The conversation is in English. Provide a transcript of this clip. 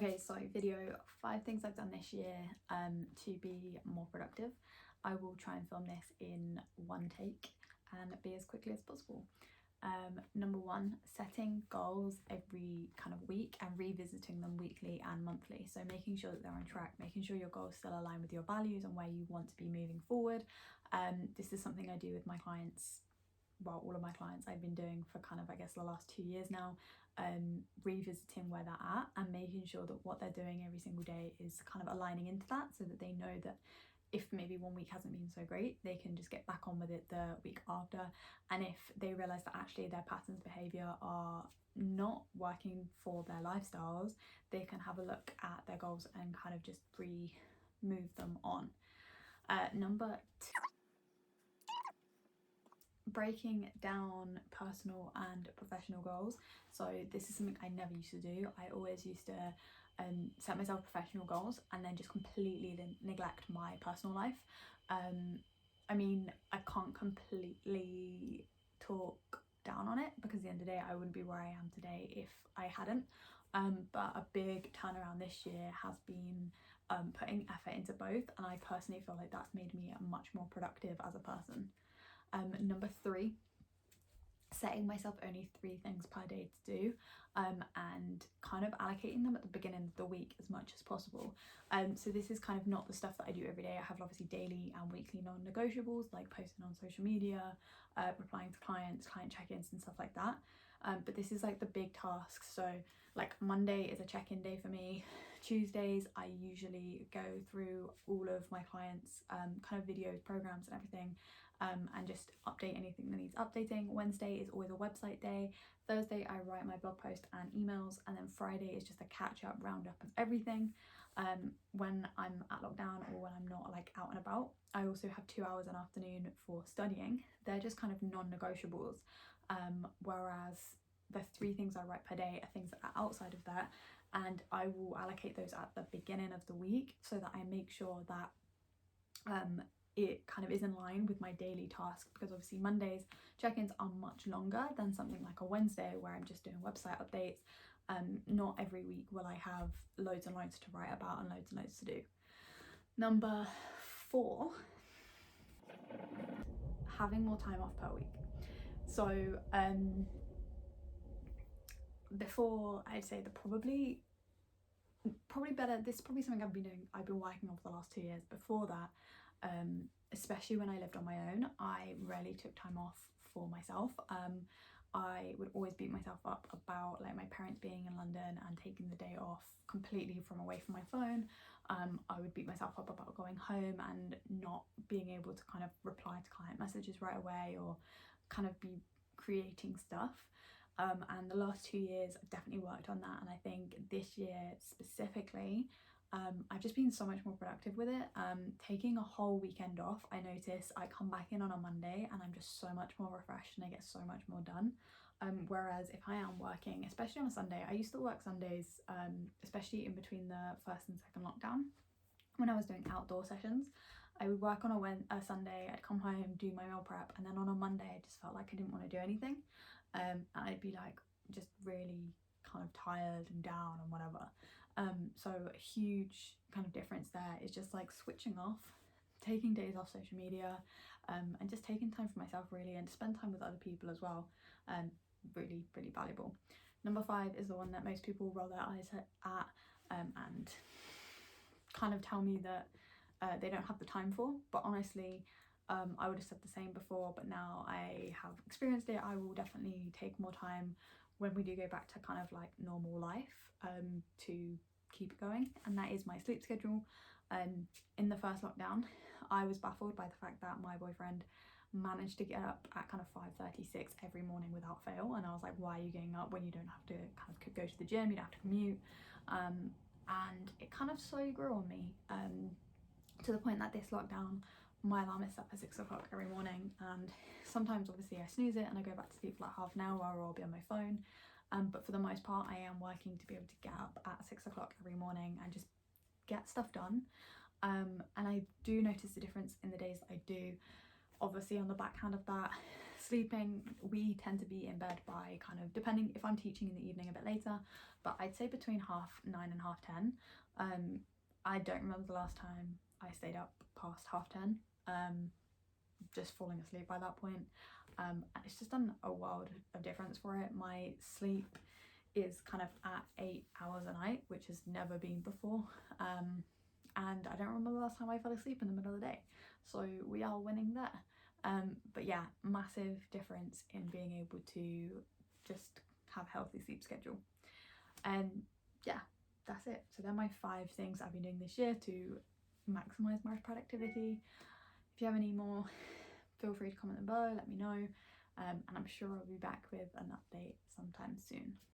Okay, so video 5 things I've done this year to be more productive. I will try and film this in one take and be as quickly as possible. Number 1, setting goals every kind of week and revisiting them weekly and monthly. So making sure that they're on track, making sure your goals still align with your values and where you want to be moving forward. This is something I do with my clients. Well, all of my clients I've been doing for kind of, I guess, the last 2 years now, revisiting where they're at and making sure that what they're doing every single day is kind of aligning into that, so that they know that if maybe one week hasn't been so great, they can just get back on with it the week after. And if they realise that actually their patterns of behaviour are not working for their lifestyles, they can have a look at their goals and kind of just move them on. Number 2, breaking down personal and professional goals. So this is something I never used to do. I always used to set myself professional goals and then just completely neglect my personal life. I mean, I can't completely talk down on it, because at the end of the day I wouldn't be where I am today if I hadn't. But a big turnaround this year has been putting effort into both, and I personally feel like that's made me much more productive as a person. Number 3, setting myself only 3 things per day to do, and kind of allocating them at the beginning of the week as much as possible. So this is kind of not the stuff that I do every day. I have obviously daily and weekly non-negotiables, like posting on social media, replying to clients, client check-ins and stuff like that. But this is like the big tasks. So like Monday is a check-in day for me. Tuesdays I usually go through all of my clients' kind of videos, programs and everything, and just update anything that needs updating. Wednesday is always a website day. Thursday I write my blog post and emails, and then Friday is just a catch-up roundup of everything when I'm at lockdown or when I'm not like out and about. I also have 2 hours an afternoon for studying. They're just kind of non-negotiables, whereas the 3 things I write per day are things that are outside of that, and I will allocate those at the beginning of the week so that I make sure that it kind of is in line with my daily task, because obviously Mondays check-ins are much longer than something like a Wednesday where I'm just doing website updates. Not every week will I have loads and loads to write about and loads to do. Number 4, having more time off per week. So before, I'd say that probably better, this is probably something I've been working on for the last 2 years. Before that, especially when I lived on my own, I rarely took time off for myself. I would always beat myself up about like my parents being in London and taking the day off completely from away from my phone. I would beat myself up about going home and not being able to kind of reply to client messages right away or kind of be creating stuff. And the last 2 years I've definitely worked on that, and I think this year specifically I've just been so much more productive with it. Taking a whole weekend off, I notice I come back in on a Monday and I'm just so much more refreshed and I get so much more done. Whereas if I am working, especially on a Sunday, I used to work Sundays, especially in between the first and second lockdown, when I was doing outdoor sessions. I would work on a Sunday, I'd come home, do my meal prep, and then on a Monday I just felt like I didn't want to do anything. And I'd be like just really kind of tired and down and whatever. So a huge kind of difference there is just like switching off, taking days off social media, and just taking time for myself really, and to spend time with other people as well. Really valuable. Number 5 is the one that most people roll their eyes at and kind of tell me that they don't have the time for, but honestly I would have said the same before, but now I have experienced it. I will definitely take more time when we do go back to kind of like normal life to keep it going, and that is my sleep schedule. In the first lockdown I was baffled by the fact that my boyfriend managed to get up at kind of 5:36 every morning without fail, and I was like, why are you getting up when you don't have to kind of go to the gym, you don't have to commute? And it kind of slowly grew on me, to the point that this lockdown my alarm is set for 6 o'clock every morning, and sometimes obviously I snooze it and I go back to sleep for like half an hour or I'll be on my phone, but for the most part I am working to be able to get up at 6 o'clock every morning and just get stuff done. And I do notice the difference in the days that I do. Obviously on the backhand of that, sleeping, we tend to be in bed by kind of, depending if I'm teaching in the evening, a bit later, but I'd say between 9:30 and 10:30. I don't remember the last time I stayed up past 10:30, just falling asleep by that point. And it's just done a world of difference for it. My sleep is kind of at 8 hours a night, which has never been before. And I don't remember the last time I fell asleep in the middle of the day. So we are winning there. But yeah, massive difference in being able to just have a healthy sleep schedule. And yeah, that's it. So they're my 5 things I've been doing this year to maximise my productivity. If you have any more, feel free to comment below, let me know. And I'm sure I'll be back with an update sometime soon.